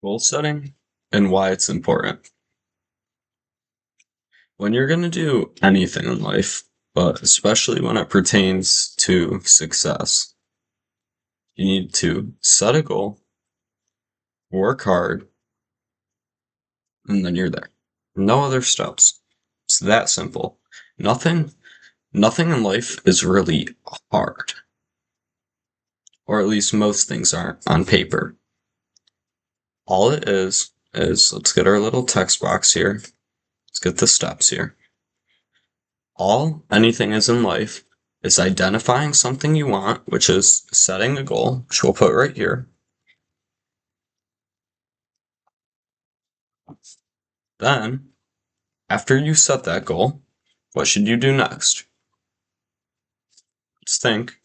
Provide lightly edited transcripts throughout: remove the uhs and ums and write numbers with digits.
Goal setting and why it's important. When you're going to do anything in life, but especially when it pertains to success, you need to set a goal, work hard, and then you're there. No other steps. It's that simple. Nothing in life is really hard. Or at least most things aren't on paper. All it is let's get our little text box here. Let's get the steps here. All anything is in life is identifying something you want, which is setting a goal, which we'll put right here. Then, after you set that goal, what should you do next? Let's think.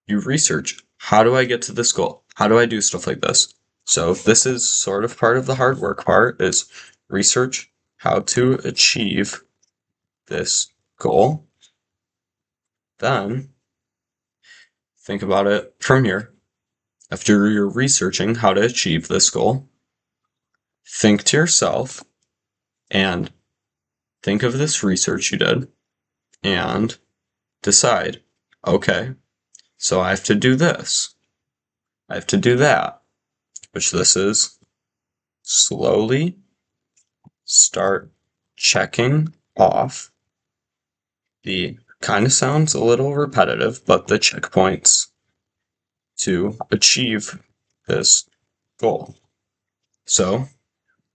You research, how do I get to this goal? How do I do stuff like this? So this is sort of part of the hard work part, is research how to achieve this goal. Then, think about it from here. After you're researching how to achieve this goal, think to yourself and think of this research you did and decide, okay, so I have to do this. I have to do that, which this is slowly start checking off the, kind of sounds a little repetitive, but the checkpoints to achieve this goal. So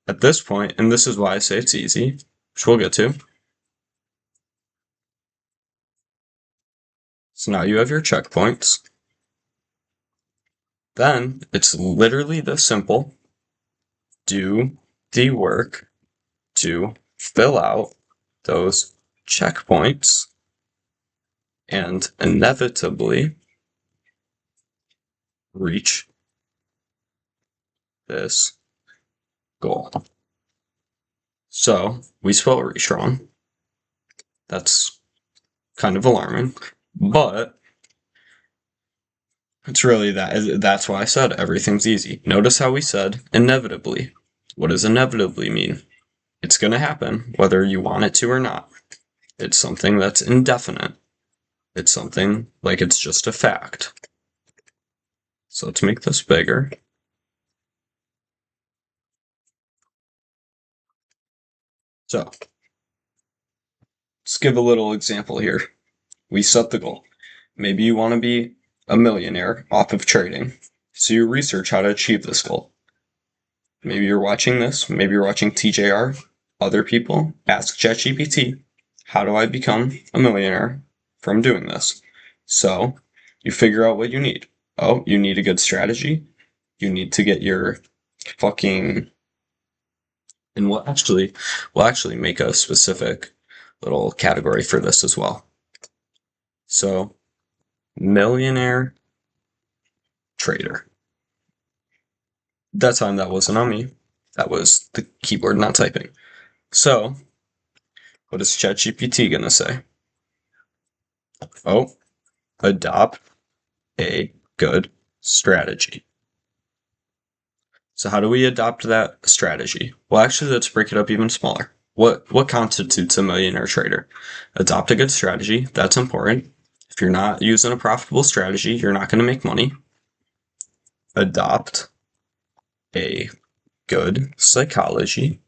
at this point, and this is why I say it's easy, which we'll get to. So now you have your checkpoints. Then it's literally this simple. Do the work to fill out those checkpoints and inevitably reach this goal. So we spell reach wrong. That's kind of alarming, but it's really that. That's why I said everything's easy. Notice how we said inevitably. What does inevitably mean? It's going to happen whether you want it to or not. It's something that's indefinite. It's something like it's just a fact. So let's make this bigger. So let's give a little example here. We set the goal. Maybe you want to be a millionaire off of trading. So you research how to achieve this goal. Maybe you're watching this. Maybe you're watching TJR. Other people ask ChatGPT, how do I become a millionaire from doing this? So you figure out what you need. Oh, you need a good strategy. You need to get your fucking, and we'll actually make a specific little category for this as well. So millionaire trader. That time that wasn't on me. That was the keyboard not typing. So what is ChatGPT gonna say? Oh, adopt a good strategy. So how do we adopt that strategy? Well, actually, let's break it up even smaller. What constitutes a millionaire trader? Adopt a good strategy. That's important. If you're not using a profitable strategy, you're not going to make money. Adopt a good psychology.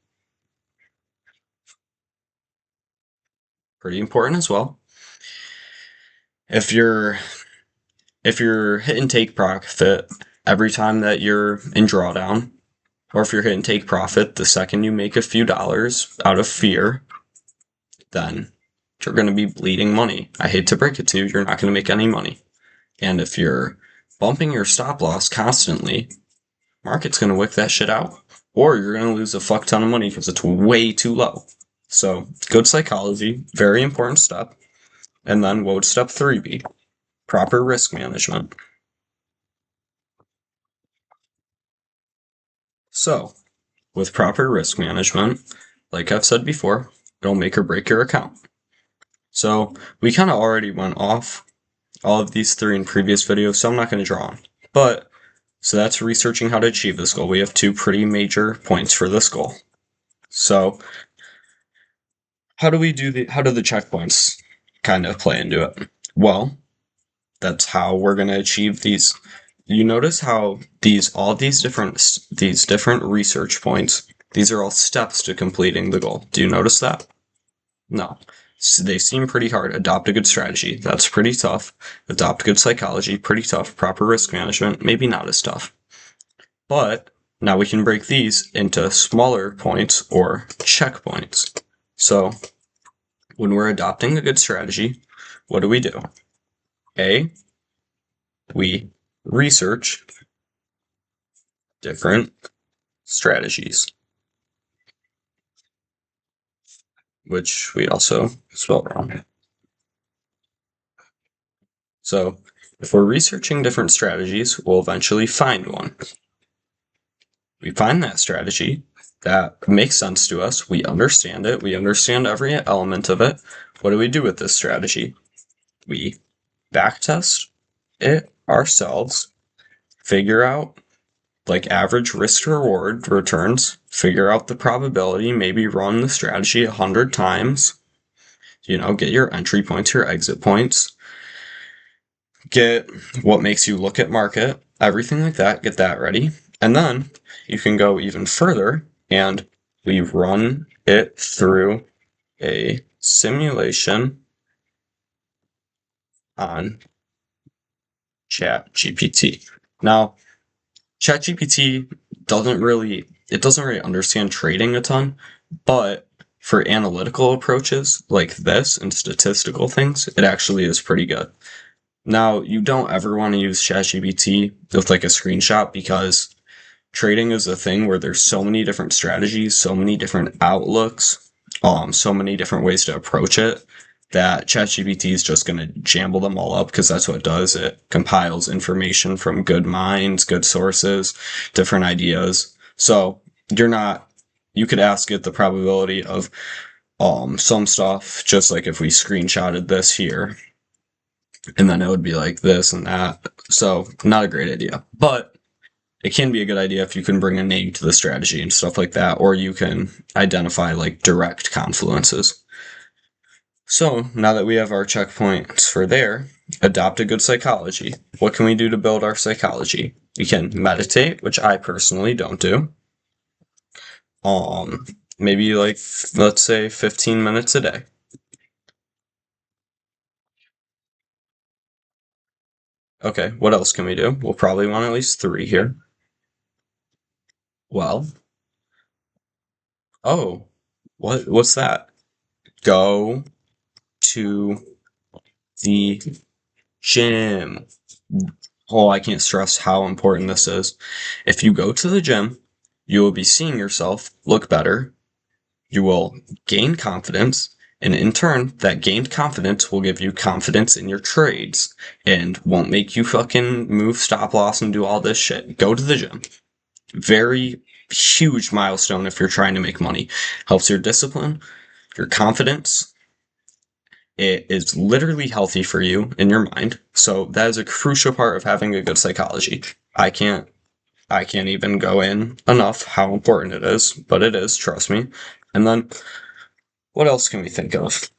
Pretty important as well. If you're hit and take profit every time that you're in drawdown, or if you're hit and take profit the second you make a few dollars out of fear, then you're going to be bleeding money. I hate to break it to you, you're not going to make any money. And if you're bumping your stop loss constantly, market's going to wick that shit out. Or you're going to lose a fuck ton of money because it's way too low. So, good psychology, very important step. And then what would step 3 be? Proper risk management. So, with proper risk management, like I've said before, it'll make or break your account. So, we kind of already went off all of these 3 in previous videos, so I'm not going to draw on. But So that's researching how to achieve this goal. We have two pretty major points for this goal. So how do the checkpoints kind of play into it? Well, that's how we're going to achieve these. You notice how all these different research points, these are all steps to completing the goal. Do you notice that? No. So they seem pretty hard. Adopt a good strategy. That's pretty tough. Adopt good psychology. Pretty tough. Proper risk management. Maybe not as tough. But now we can break these into smaller points or checkpoints. So when we're adopting a good strategy, what do? A, we research different strategies, which we also spelled wrong. So if we're researching different strategies, we'll eventually find one. We find that strategy that makes sense to us. We understand it. We understand every element of it. What do we do with this strategy? We backtest it ourselves, figure out like average risk to reward returns, figure out the probability, maybe run the strategy 100 times, get your entry points, your exit points, get what makes you look at market, everything like that, get that ready. And then you can go even further and we run it through a simulation on ChatGPT. Now, ChatGPT doesn't really understand trading a ton, but for analytical approaches like this and statistical things, it actually is pretty good. Now, you don't ever want to use ChatGPT with like a screenshot because trading is a thing where there's so many different strategies, so many different outlooks, so many different ways to approach it that ChatGPT is just going to jumble them all up because that's what it does. It compiles information from good minds, good sources, different ideas. So you could ask it the probability of some stuff, just like if we screenshotted this here, and then it would be like this and that. So not a great idea, but it can be a good idea if you can bring a name to the strategy and stuff like that, or you can identify like direct confluences. So now that we have our checkpoints for there, adopt a good psychology. What can we do to build our psychology? We can meditate, which I personally don't do. Maybe like, let's say 15 minutes a day. Okay, what else can we do? We'll probably want at least 3 here. Well, what's that? Go to the gym. Oh, I can't stress how important this is. If you go to the gym, you will be seeing yourself look better. You will gain confidence, and in turn, that gained confidence will give you confidence in your trades and won't make you fucking move stop loss and do all this shit. Go to the gym. Very huge milestone if you're trying to make money. Helps your discipline, your confidence. It is literally healthy for you in your mind. So that is a crucial part of having a good psychology. I can't even go in enough how important it is, but it is, trust me. And then what else can we think of?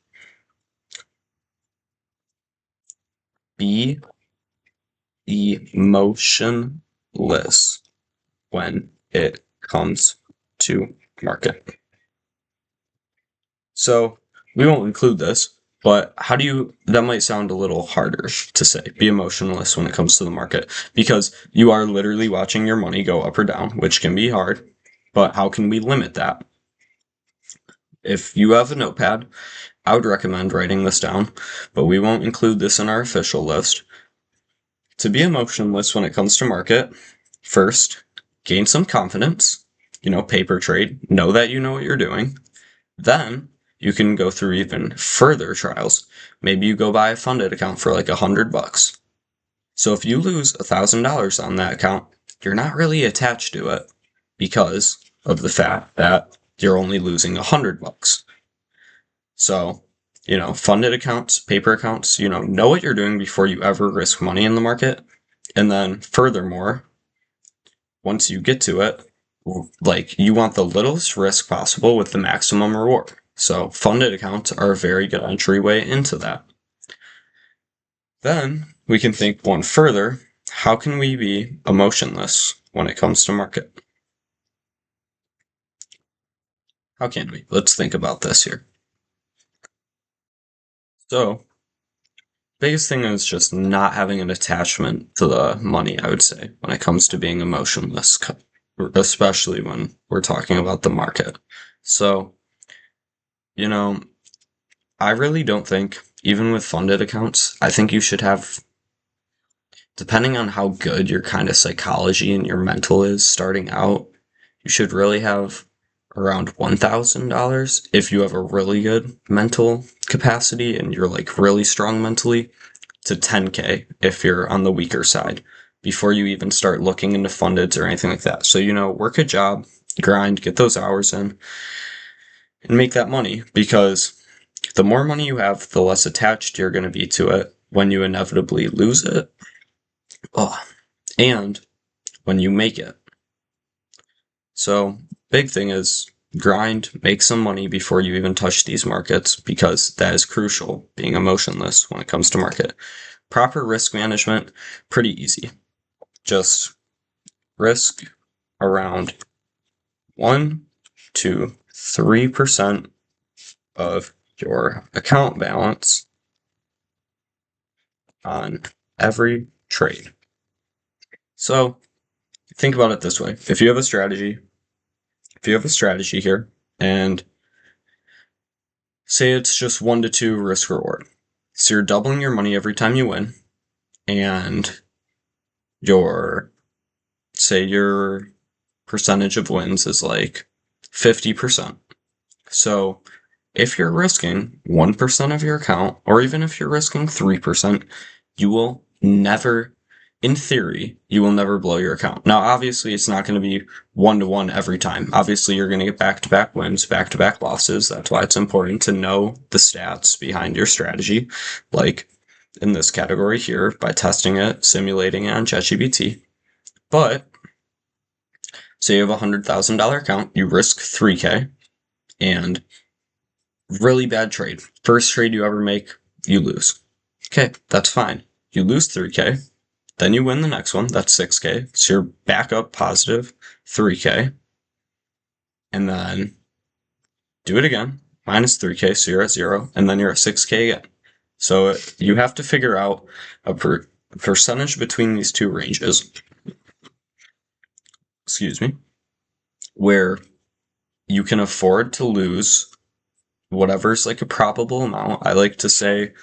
Be emotionless when it comes to market. So we won't include this, but that might sound a little harder to say, be emotionless when it comes to the market, because you are literally watching your money go up or down, which can be hard, but how can we limit that? If you have a notepad, I would recommend writing this down, but we won't include this in our official list. To be emotionless when it comes to market, first, gain some confidence, paper trade, know that you know what you're doing. Then you can go through even further trials. Maybe you go buy a funded account for like $100. So if you lose $1,000 on that account, you're not really attached to it because of the fact that you're only losing $100. So, funded accounts, paper accounts, know what you're doing before you ever risk money in the market. And then furthermore, once you get to it, like you want the littlest risk possible with the maximum reward. So funded accounts are a very good entryway into that. Then we can think one further. How can we be emotionless when it comes to market? How can we? Let's think about this here. So, biggest thing is just not having an attachment to the money, I would say, when it comes to being emotionless, especially when we're talking about the market. So, you know, I really don't think, even with funded accounts, I think you should have, depending on how good your kind of psychology and your mental is starting out, you should really have around $1,000 if you have a really good mental capacity and you're like really strong mentally, to 10K if you're on the weaker side before you even start looking into fundeds or anything like that. So, work a job, grind, get those hours in, and make that money, because the more money you have, the less attached you're going to be to it when you inevitably lose it. Oh, and when you make it. So, big thing is grind, make some money before you even touch these markets, because that is crucial, being emotionless when it comes to market. Proper risk management, pretty easy. Just risk around 1 to 3% of your account balance on every trade. So think about it this way. If you have a strategy here, and say it's just 1 to 2 risk reward. So you're doubling your money every time you win, and say your percentage of wins is like 50%. So if you're risking 1% of your account, or even if you're risking 3%, you will never, in theory, you will never blow your account. Now, obviously, it's not going to be 1-to-1 every time. Obviously, you're going to get back-to-back wins, back-to-back losses. That's why it's important to know the stats behind your strategy, like in this category here, by testing it, simulating it on ChatGPT. But say you have a $100,000 account, you risk 3K, and really bad trade. First trade you ever make, you lose. Okay, that's fine. You lose 3K, then you win the next one, that's 6K, so you're back up positive 3K, and then do it again, minus 3K, so you're at 0, and then you're at 6K again. So you have to figure out a percentage between these two ranges, where you can afford to lose whatever's like a probable amount. I like to say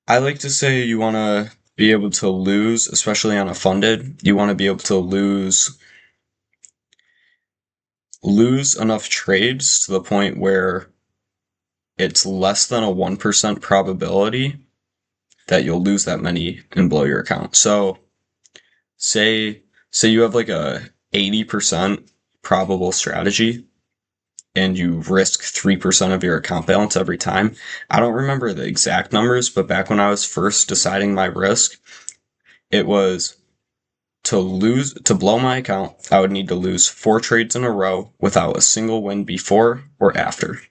you want to be able to lose, especially on a funded, you want to be able to lose enough trades to the point where it's less than a 1% probability that you'll lose that many and blow your account. So say you have like a 80% probable strategy and you risk 3% of your account balance every time. I don't remember the exact numbers, but back when I was first deciding my risk, it was to blow my account, I would need to lose 4 trades in a row without a single win before or after.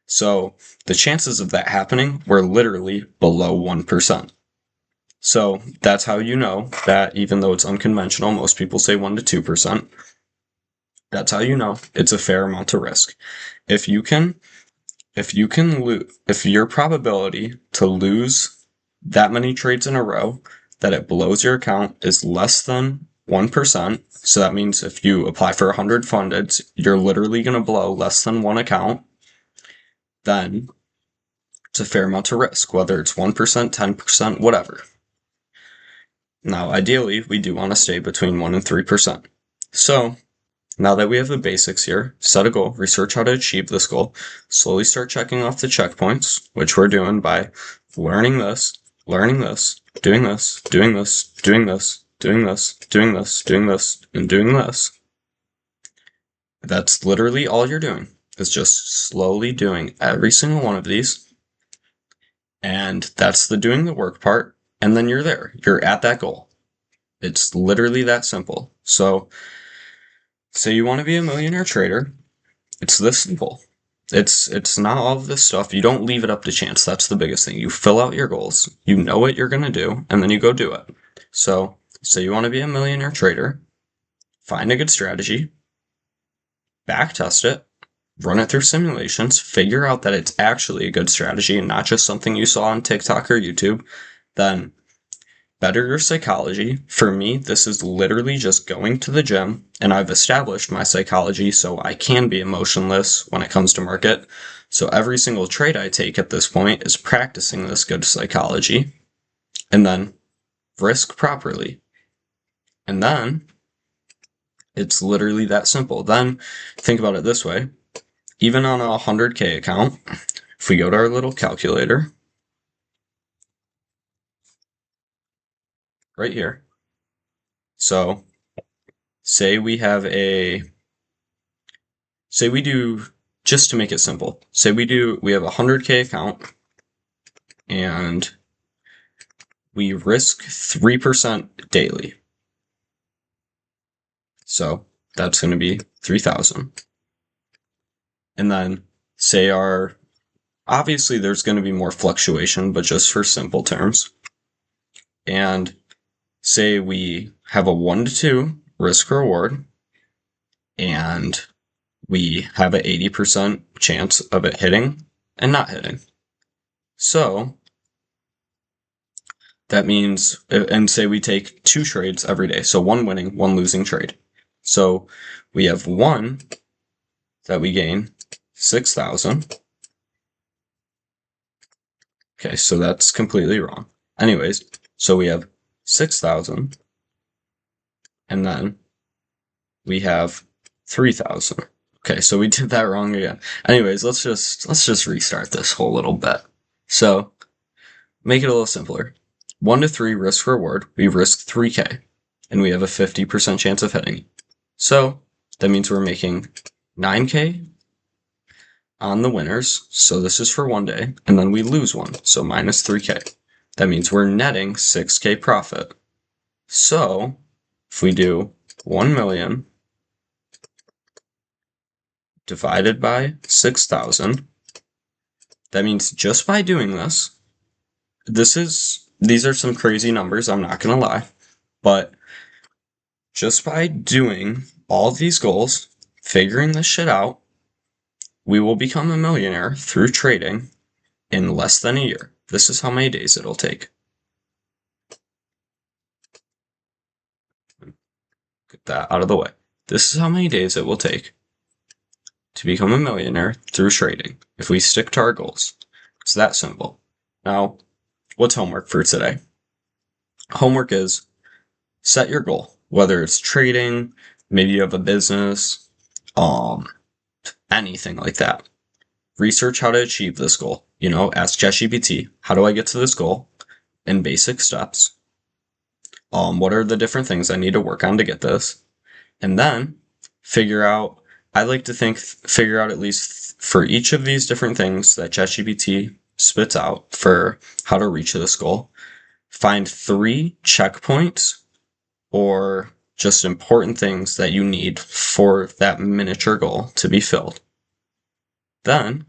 So the chances of that happening were literally below 1%. So that's how you know that, even though it's unconventional, most people say 1 to 2%. That's how you know it's a fair amount to risk. If your probability to lose that many trades in a row, that it blows your account, is less than 1%. So that means if you apply for 100 fundeds, you're literally going to blow less than 1 account. Then it's a fair amount to risk, whether it's 1%, 10%, whatever. Now, ideally, we do want to stay between 1 and 3%. So now that we have the basics here, set a goal, research how to achieve this goal, slowly start checking off the checkpoints, which we're doing by learning this, doing this, doing this, doing this, doing this, doing this, doing this, and doing this. That's literally all you're doing, is just slowly doing every single one of these. And that's the doing the work part. And then you're there. You're at that goal. It's literally that simple. So, say you want to be a millionaire trader, it's this simple. It's not all of this stuff. You don't leave it up to chance. That's the biggest thing. You fill out your goals. You know what you're going to do, and then you go do it. So, say you want to be a millionaire trader, find a good strategy, backtest it, run it through simulations, figure out that it's actually a good strategy and not just something you saw on TikTok or YouTube, then better your psychology. For me, this is literally just going to the gym, and I've established my psychology so I can be emotionless when it comes to market. So every single trade I take at this point is practicing this good psychology, and then risk properly. And then it's literally that simple. Then think about it this way. Even on a 100K account, if we go to our little calculator, right here. So say we do, just to make it simple, we have a 100K account and we risk 3% daily. So that's going to be 3,000. And then say obviously there's going to be more fluctuation, but just for simple terms. And say we have a 1 to 2 risk reward and we have an 80% chance of it hitting and not hitting. So that means, and say we take 2 trades every day. So 1 winning, 1 losing trade. So we have 1 that we gain 6,000. Okay, so that's completely wrong. Anyways, so we have 6,000 and then we have 3,000. Okay, so we did that wrong again. Anyways, let's just restart this whole little bit. So make it a little simpler. 1 to 3 risk reward, we risk 3K, and we have a 50% chance of hitting. So that means we're making 9K on the winners, so this is for 1 day, and then we lose 1, so minus 3K. That means we're netting 6K profit. So if we do 1 million divided by 6,000, that means just by doing this, these are some crazy numbers, I'm not gonna lie, but just by doing all these goals, figuring this shit out, we will become a millionaire through trading in less than a year. This is how many days it'll take. Get that out of the way. This is how many days it will take to become a millionaire through trading if we stick to our goals. It's that simple. Now, what's homework for today? Homework is set your goal, whether it's trading, maybe you have a business, anything like that. Research how to achieve this goal. Ask ChatGPT, how do I get to this goal in basic steps? What are the different things I need to work on to get this? And then figure out at least for each of these different things that ChatGPT spits out for how to reach this goal, find 3 checkpoints or just important things that you need for that miniature goal to be filled. Then,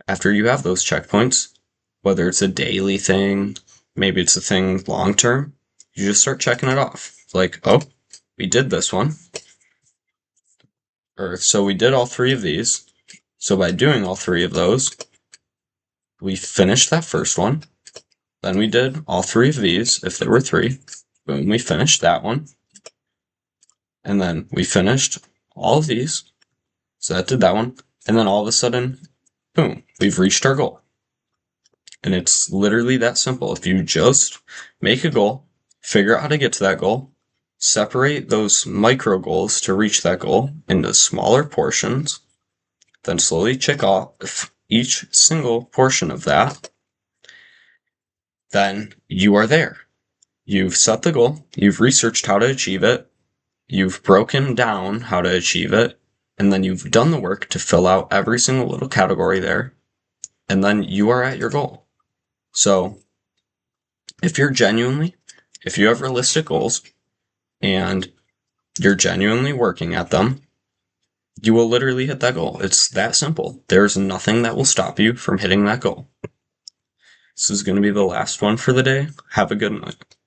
after you have those checkpoints, whether it's a daily thing, maybe it's a thing long term, you just start checking it off. Like, oh, we did this one. So we did all 3 of these. So by doing all 3 of those, we finished that first one. Then we did all 3 of these, if there were 3. Boom, we finished that one. And then we finished all of these. So that did that one. And then all of a sudden, boom, we've reached our goal. And it's literally that simple. If you just make a goal, figure out how to get to that goal, separate those micro goals to reach that goal into smaller portions, then slowly check off each single portion of that, then you are there. You've set the goal, you've researched how to achieve it, you've broken down how to achieve it, and then you've done the work to fill out every single little category there, and then you are at your goal. So if you have realistic goals, and you're genuinely working at them, you will literally hit that goal. It's that simple. There's nothing that will stop you from hitting that goal. This is going to be the last one for the day. Have a good night.